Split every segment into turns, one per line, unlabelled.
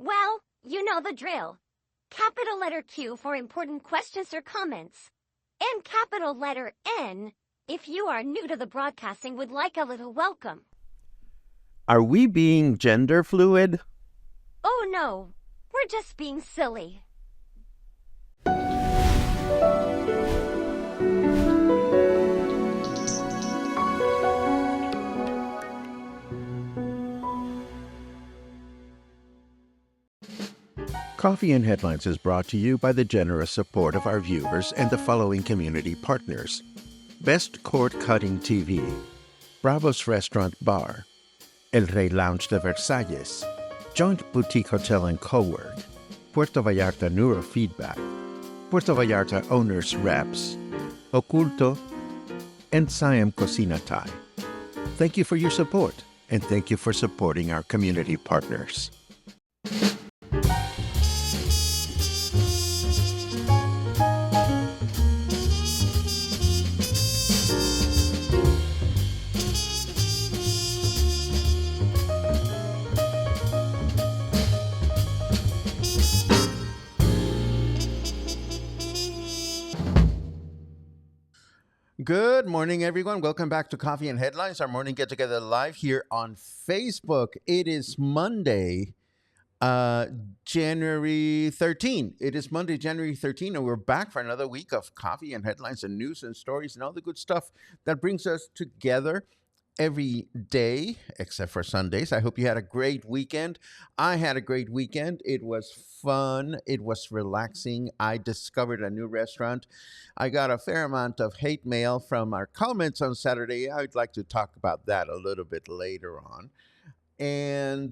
Well, you know the drill. Capital letter Q for important questions or comments. And capital letter N if you are new to the broadcasting would like a little welcome.
Are we being gender fluid?
Oh no, we're just being silly.
Coffee and Headlines is brought to you by the generous support of our viewers and the following community partners. Best Cord Cutting TV, Bravo's Restaurant Bar, El Rey Lounge de Versalles, Joint Boutique Hotel and Cowork, Puerto Vallarta Neurofeedback, Puerto Vallarta Owners Reps, Oculto, and Siam Cocina Thai. Thank you for your support, and thank you for supporting our community partners. Good morning, everyone. Welcome back to Coffee and Headlines, our morning get-together live here on Facebook. It is Monday, January 13. It is Monday, January 13, and we're back for another week of Coffee and Headlines and news and stories and all the good stuff that brings us together every day, except for Sundays. I hope you had a great weekend. I had a great weekend. It was fun. It was relaxing. I discovered a new restaurant. I got a fair amount of hate mail from our comments on Saturday. I'd like to talk about that a little bit later on. And,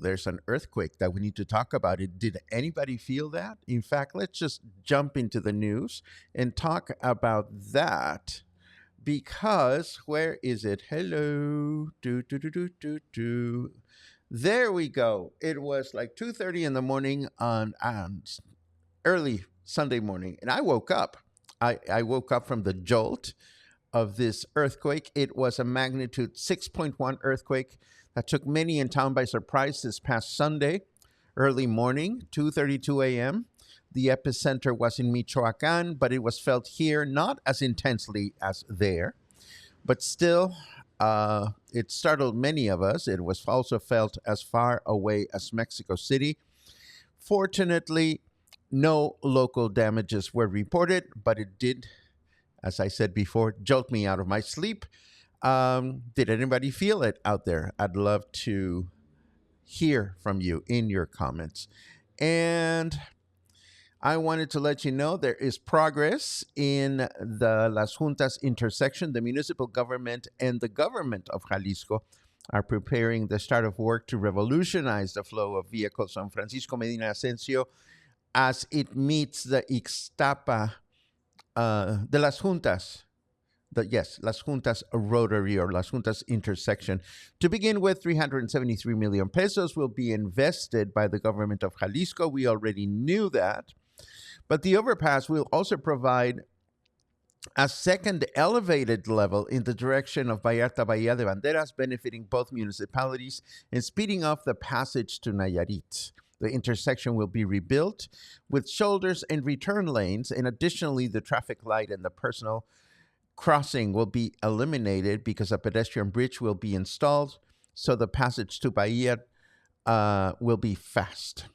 there's an earthquake that we need to talk about. Did anybody feel that? In fact, let's just jump into the news and talk about that. Because, where is it? Hello. There we go. It was like 2:30 in the morning on early Sunday morning. And I woke up. I woke up from the jolt of this earthquake. It was a magnitude 6.1 earthquake that took many in town by surprise this past Sunday, early morning, 2:32 a.m. The epicenter was in Michoacan, but it was felt here not as intensely as there. But still, it startled many of us. It was also felt as far away as Mexico City. Fortunately, no local damages were reported, but it did, as I said before, jolt me out of my sleep. Did anybody feel it out there? I'd love to hear from you in your comments. And I wanted to let you know there is progress in the Las Juntas intersection. The municipal government and the government of Jalisco are preparing the start of work to revolutionize the flow of vehicles on Francisco Medina Asensio as it meets the Ixtapa, the Las Juntas. Las Juntas rotary or Las Juntas intersection. To begin with, 373 million pesos will be invested by the government of Jalisco. We already knew that. But the overpass will also provide a second elevated level in the direction of Vallarta Bahía de Banderas, benefiting both municipalities and speeding up the passage to Nayarit. The intersection will be rebuilt with shoulders and return lanes, and additionally, the traffic light and the personal crossing will be eliminated because a pedestrian bridge will be installed, so the passage to Bahia will be fast.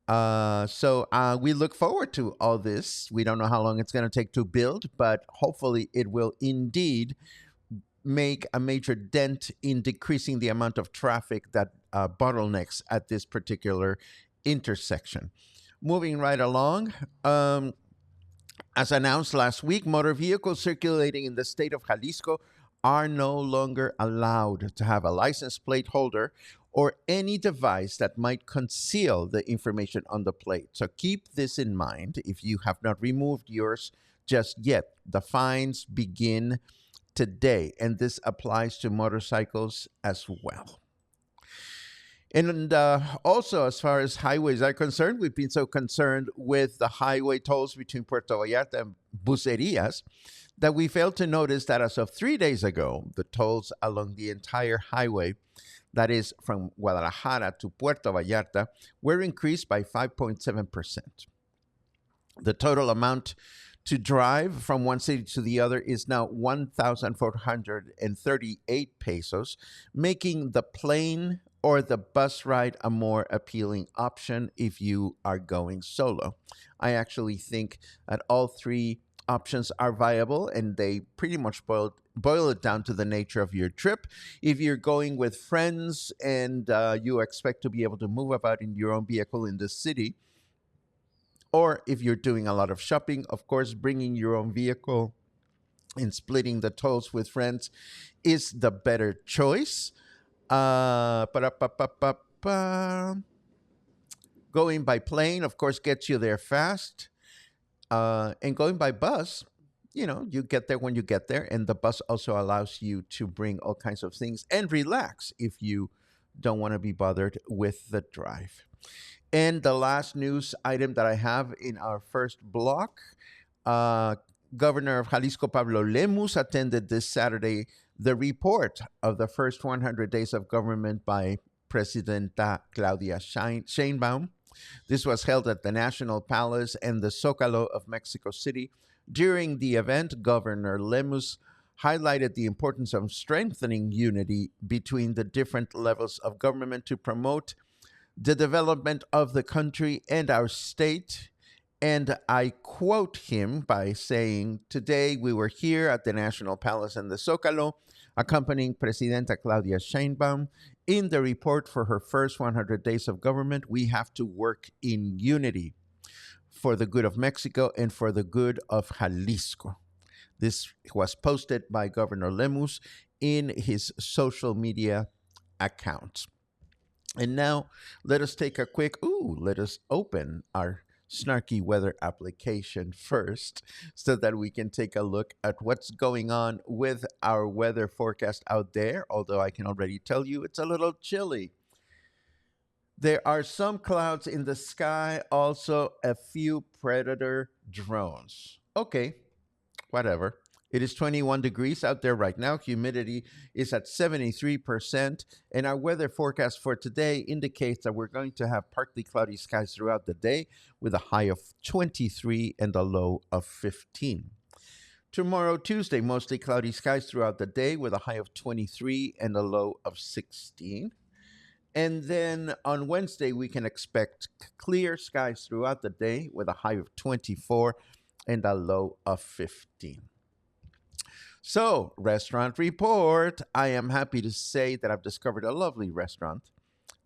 So we look forward to all this. We don't know how long it's going to take to build, but hopefully it will indeed make a major dent in decreasing the amount of traffic that bottlenecks at this particular intersection. Moving right along, as announced last week, motor vehicles circulating in the state of Jalisco are no longer allowed to have a license plate holder or any device that might conceal the information on the plate. So keep this in mind if you have not removed yours just yet. The fines begin today, and this applies to motorcycles as well. And also, as far as highways are concerned, we've been so concerned with the highway tolls between Puerto Vallarta and Bucerias that we failed to notice that as of 3 days ago, the tolls along the entire highway that is from Guadalajara to Puerto Vallarta, were increased by 5.7%. The total amount to drive from one city to the other is now 1,438 pesos, making the plane or the bus ride a more appealing option if you are going solo. I actually think that all three options are viable, and they pretty much boil it down to the nature of your trip. If you're going with friends and you expect to be able to move about in your own vehicle in the city, or if you're doing a lot of shopping, of course, bringing your own vehicle and splitting the tolls with friends is the better choice. Pa-da-pa-pa-pa-pa. Going by plane, of course, gets you there fast. And going by bus, you get there when you get there. And the bus also allows you to bring all kinds of things and relax if you don't want to be bothered with the drive. And the last news item that I have in our first block, uh, Governor of Jalisco Pablo Lemus attended this Saturday the report of the first 100 days of government by Presidenta Claudia Sheinbaum. This was held at the National Palace and the Zócalo of Mexico City. During the event, Governor Lemus highlighted the importance of strengthening unity between the different levels of government to promote the development of the country and our state. And I quote him by saying, "Today we were here at the National Palace and the Zócalo, accompanying Presidenta Claudia Sheinbaum in the report for her first 100 days of government. We have to work in unity for the good of Mexico and for the good of Jalisco." This was posted by Governor Lemus in his social media account. And now let us let us open our snarky weather application first so that we can take a look at what's going on with our weather forecast out there. Although I can already tell you it's a little chilly. There are some clouds in the sky, also a few predator drones. Okay, whatever. It is 21 degrees out there right now. Humidity is at 73%. And our weather forecast for today indicates that we're going to have partly cloudy skies throughout the day with a high of 23 and a low of 15. Tomorrow, Tuesday, mostly cloudy skies throughout the day with a high of 23 and a low of 16. And then on Wednesday, we can expect clear skies throughout the day with a high of 24 and a low of 15. So, restaurant report. I am happy to say that I've discovered a lovely restaurant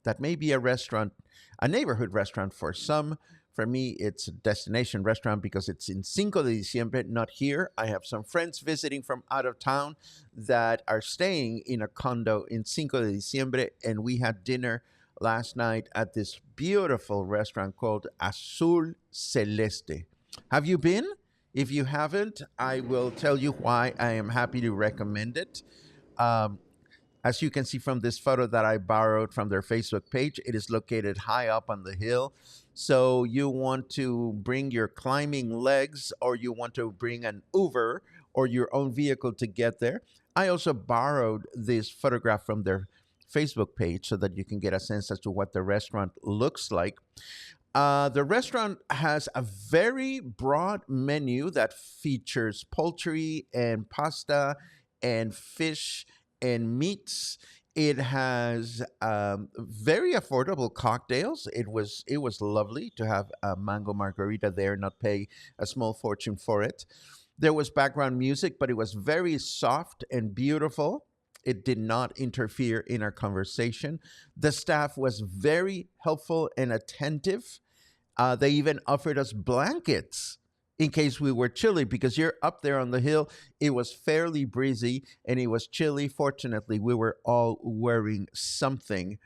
that may be a neighborhood restaurant for some. For me, it's a destination restaurant because it's in Cinco de Diciembre, not here. I have some friends visiting from out of town that are staying in a condo in Cinco de Diciembre, and we had dinner last night at this beautiful restaurant called Azul Celeste. Have you been? If you haven't, I will tell you why I am happy to recommend it. Um, as you can see from this photo that I borrowed from their Facebook page, it is located high up on the hill. So you want to bring your climbing legs, or you want to bring an Uber or your own vehicle to get there. I also borrowed this photograph from their Facebook page so that you can get a sense as to what the restaurant looks like. The restaurant has a very broad menu that features poultry and pasta and fish and meats. It has very affordable cocktails. It was lovely to have a mango margarita there, not pay a small fortune for it. There was background music, but it was very soft and beautiful. It did not interfere in our conversation. The staff was very helpful and attentive. They even offered us blankets in case we were chilly, because you're up there on the hill. It was fairly breezy and it was chilly. Fortunately, we were all wearing something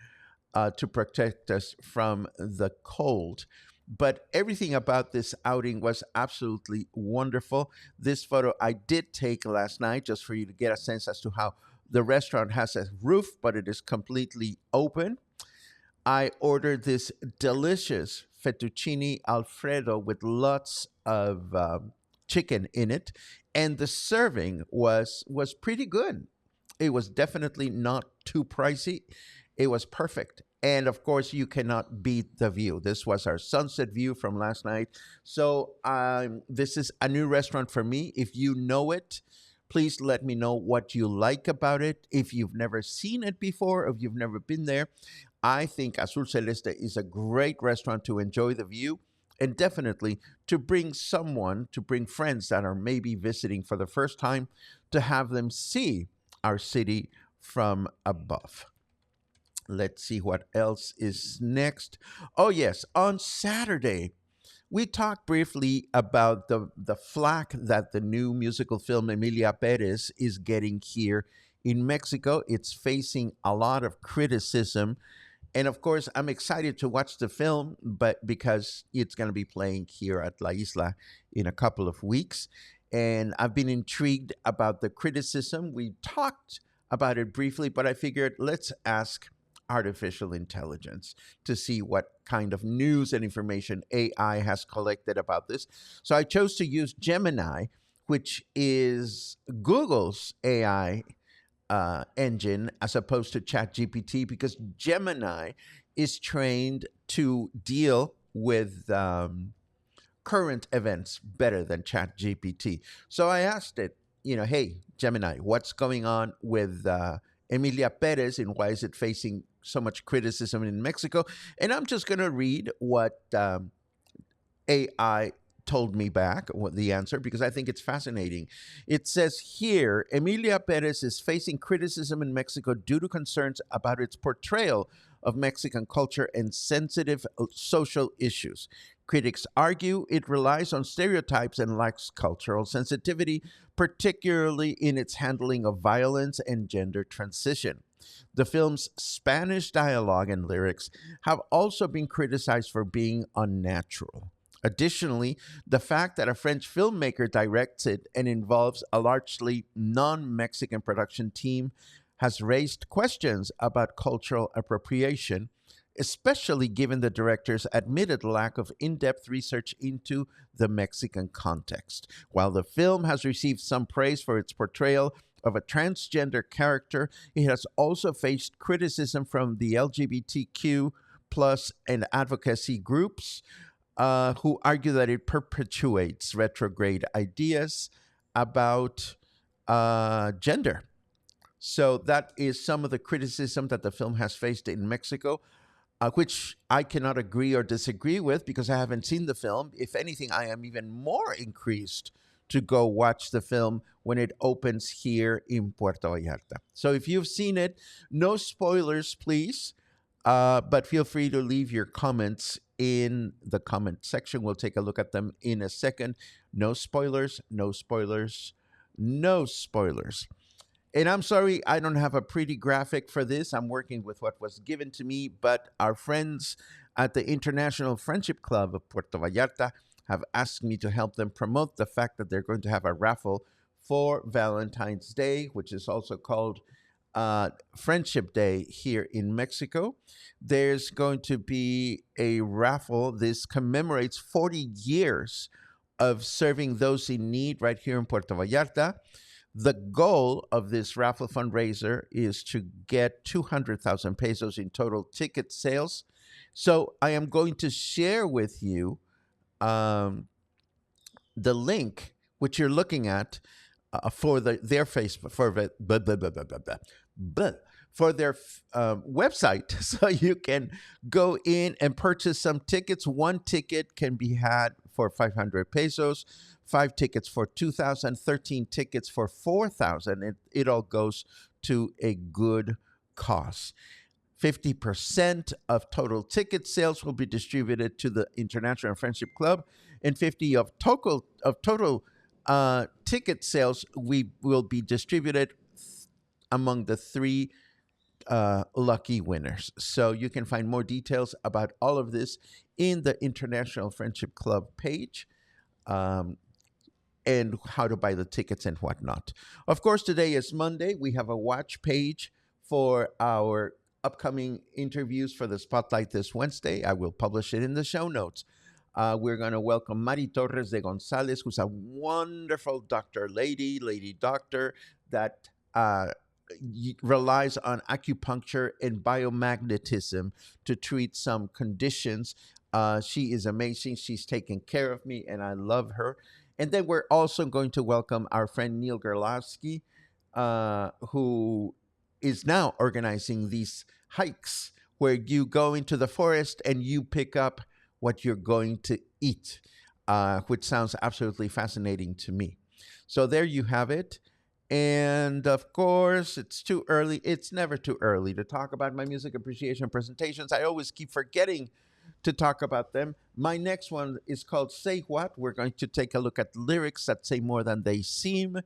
to protect us from the cold. But everything about this outing was absolutely wonderful. This photo I did take last night just for you to get a sense as to how the restaurant has a roof, but it is completely open. I ordered this delicious fettuccine Alfredo with lots of chicken in it, and the serving was pretty good. It was definitely not too pricey, It was perfect. And of course, you cannot beat the view. This was our sunset view from last night. So, this is a new restaurant for me. If you know it, please let me know what you like about it. If you've never seen it before, if you've never been there, I think Azul Celeste is a great restaurant to enjoy the view and definitely to bring someone, to bring friends that are maybe visiting for the first time, to have them see our city from above. Let's see what else is next. Oh, yes, on Saturday, we talked briefly about the flack that the new musical film Emilia Perez is getting here in Mexico. It's facing a lot of criticism. And of course, I'm excited to watch the film, but because it's going to be playing here at La Isla in a couple of weeks. And I've been intrigued about the criticism. We talked about it briefly, but I figured let's ask artificial intelligence to see what kind of news and information AI has collected about this. So I chose to use Gemini, which is Google's AI engine, as opposed to ChatGPT, because Gemini is trained to deal with current events better than ChatGPT. So I asked it, hey, Gemini, what's going on with Emilia Perez and why is it facing so much criticism in Mexico? And I'm just going to read what AI told me back, what the answer, because I think it's fascinating. It says here, Emilia Perez is facing criticism in Mexico due to concerns about its portrayal of Mexican culture and sensitive social issues. Critics argue it relies on stereotypes and lacks cultural sensitivity, particularly in its handling of violence and gender transition. The film's Spanish dialogue and lyrics have also been criticized for being unnatural. Additionally, the fact that a French filmmaker directs it and involves a largely non Mexican production team has raised questions about cultural appropriation, especially given the director's admitted lack of in depth research into the Mexican context. While the film has received some praise for its portrayal of a transgender character, it has also faced criticism from the LGBTQ plus and advocacy groups who argue that it perpetuates retrograde ideas about gender. So that is some of the criticism that the film has faced in Mexico, which I cannot agree or disagree with because I haven't seen the film. If anything, I am even more increased to go watch the film when it opens here in Puerto Vallarta. So if you've seen it, no spoilers, please. But feel free to leave your comments in the comment section. We'll take a look at them in a second. No spoilers, no spoilers, no spoilers. And I'm sorry, I don't have a pretty graphic for this. I'm working with what was given to me, but our friends at the International Friendship Club of Puerto Vallarta have asked me to help them promote the fact that they're going to have a raffle for Valentine's Day, which is also called Friendship Day here in Mexico. There's going to be a raffle. This commemorates 40 years of serving those in need right here in Puerto Vallarta. The goal of this raffle fundraiser is to get 200,000 pesos in total ticket sales. So I am going to share with you the link which you're looking at for their Facebook for their website, so you can go in and purchase some tickets. One ticket can be had for 500 pesos, 5 tickets for 2,000, 13 tickets for 4,000. It all goes to a good cause. 50% of total ticket sales will be distributed to the International Friendship Club, and 50 of total ticket sales will be distributed among the 3 lucky winners. So you can find more details about all of this in the International Friendship Club page, and how to buy the tickets and whatnot. Of course, today is Monday. We have a watch page for our upcoming interviews for the Spotlight this Wednesday. I will publish it in the show notes. We're going to welcome Mari Torres de Gonzalez, who's a wonderful lady doctor that relies on acupuncture and biomagnetism to treat some conditions. She is amazing. She's taking care of me, and I love her. And then we're also going to welcome our friend Neil Gerlowski, who is now organizing these hikes where you go into the forest and you pick up what you're going to eat, which sounds absolutely fascinating to me. So there you have it. And of course, it's too early. It's never too early to talk about my music appreciation presentations. I always keep forgetting to talk about them. My next one is called Say What. We're going to take a look at lyrics that say more than they seem,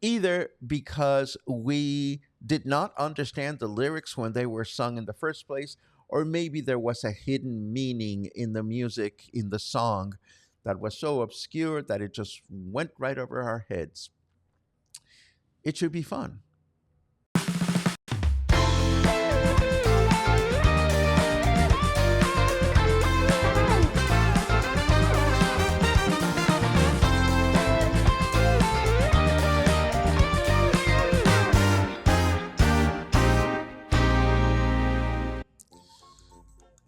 either because we did not understand the lyrics when they were sung in the first place, or maybe there was a hidden meaning in the music, in the song, that was so obscure that it just went right over our heads. It should be fun.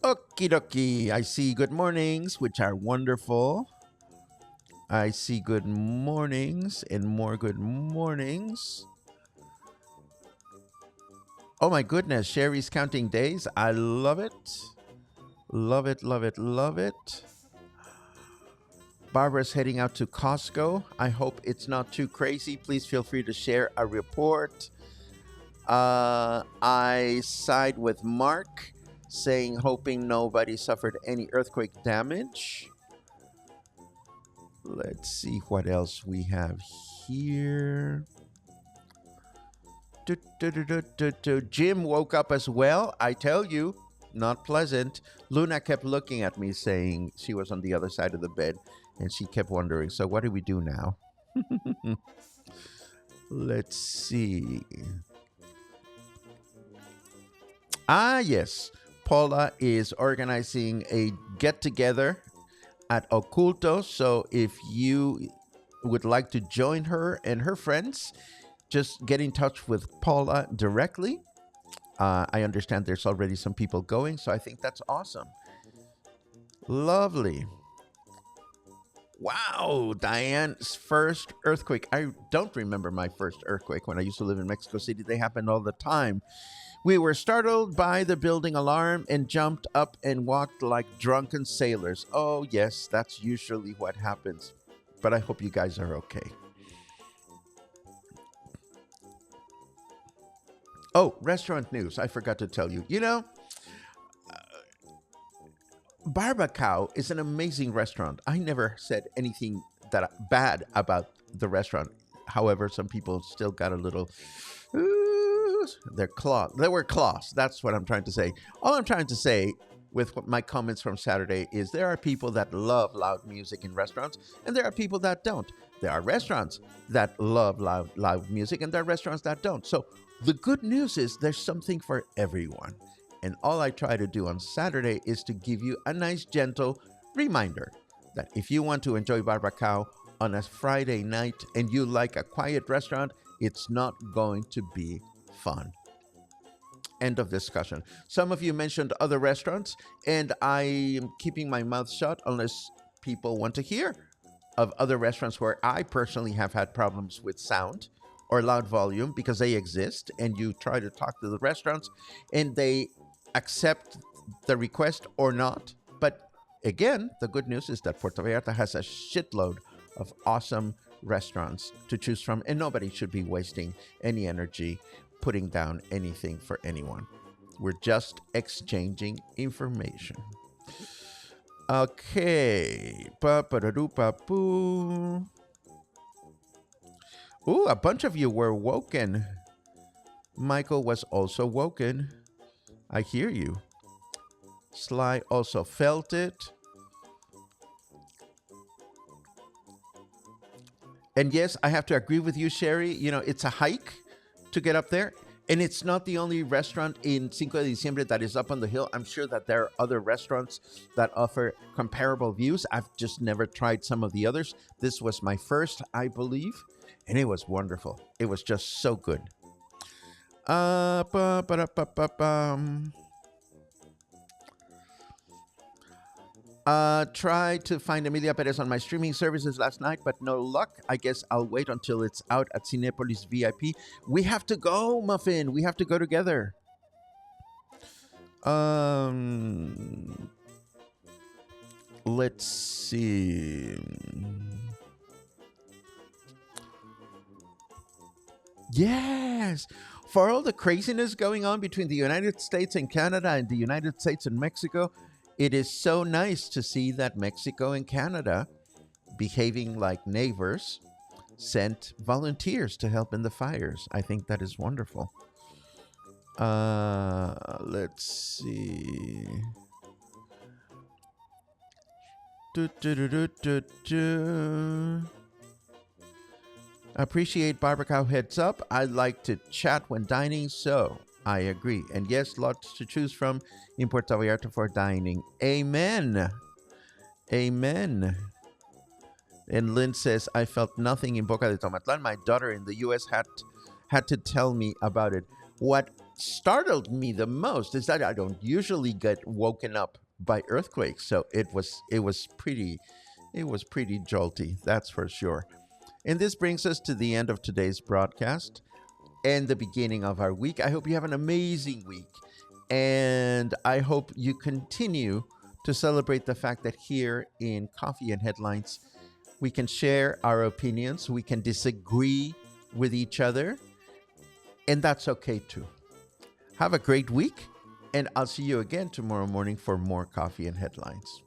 Okie dokie. I see good mornings, which are wonderful. I see good mornings and more good mornings. Oh my goodness, Sherry's counting days. I love it. Love it, love it, love it. Barbara's heading out to Costco. I hope it's not too crazy. Please feel free to share a report. I side with Mark, saying hoping nobody suffered any earthquake damage. Let's see what else we have here. Jim woke up as well. I tell you, not pleasant. Luna kept looking at me saying she was on the other side of the bed and she kept wondering, so what do we do now? Let's see. Ah, yes. Paula is organizing a get-together at Oculto. So if you would like to join her and her friends, just get in touch with Paula directly. I understand there's already some people going, so I think that's awesome. Lovely. Wow, Diane's first earthquake. I don't remember my first earthquake. When I used to live in Mexico City, they happened all the time. We were startled by the building alarm and jumped up and walked like drunken sailors. Oh, yes, that's usually what happens. But I hope you guys are okay. Oh, restaurant news. I forgot to tell you. You know, Barbacao is an amazing restaurant. I never said anything that bad about the restaurant. However, some people still got a little... There were claws. That's what I'm trying to say. All I'm trying to say with my comments from Saturday is there are people that love loud music in restaurants, and there are people that don't. There are restaurants that love loud music, and there are restaurants that don't. So the good news is there's something for everyone. And all I try to do on Saturday is to give you a nice, gentle reminder that if you want to enjoy Barbacao on a Friday night and you like a quiet restaurant, it's not going to be fun. End of discussion. Some of you mentioned other restaurants, and I am keeping my mouth shut unless people want to hear of other restaurants where I personally have had problems with sound or loud volume, because they exist, and you try to talk to the restaurants and they accept the request or not. But again, the good news is that Puerto Vallarta has a shitload of awesome restaurants to choose from, and nobody should be wasting any energy putting down anything for anyone. We're just exchanging information. Okay. Pa-pa-da-doo-pa-poo. Ooh, a bunch of you were woken. Michael was also woken. I hear you. Sly also felt it. And yes, I have to agree with you, Sherry. You know, it's a hike to get up there. And it's not the only restaurant in Cinco de Diciembre that is up on the hill. I'm sure that there are other restaurants that offer comparable views. I've just never tried some of the others. This was my first, I believe, and it was wonderful. It was just so good. Ba, ba, da, ba, ba, bum. Tried to find Emilia Perez on my streaming services last night, but no luck. I guess I'll wait until it's out at Cinepolis VIP. We have to go, Muffin. We have to go together. Let's see. Yes. For all the craziness going on between the United States and Canada and the United States and Mexico, it is so nice to see that Mexico and Canada, behaving like neighbors, sent volunteers to help in the fires. I think that is wonderful. Let's see. Do, do, do, do, do, do. Appreciate Barbacoa heads up. I like to chat when dining, so I agree. And yes, lots to choose from in Puerto Vallarta for dining. Amen. Amen. And Lynn says, I felt nothing in Boca de Tomatlan. My daughter in the U.S. had to tell me about it. What startled me the most is that I don't usually get woken up by earthquakes. So it was pretty jolty, that's for sure. And this brings us to the end of today's broadcast and the beginning of our week. I hope you have an amazing week. And I hope you continue to celebrate the fact that here in Coffee and Headlines, we can share our opinions. We can disagree with each other. And that's okay too. Have a great week. And I'll see you again tomorrow morning for more Coffee and Headlines.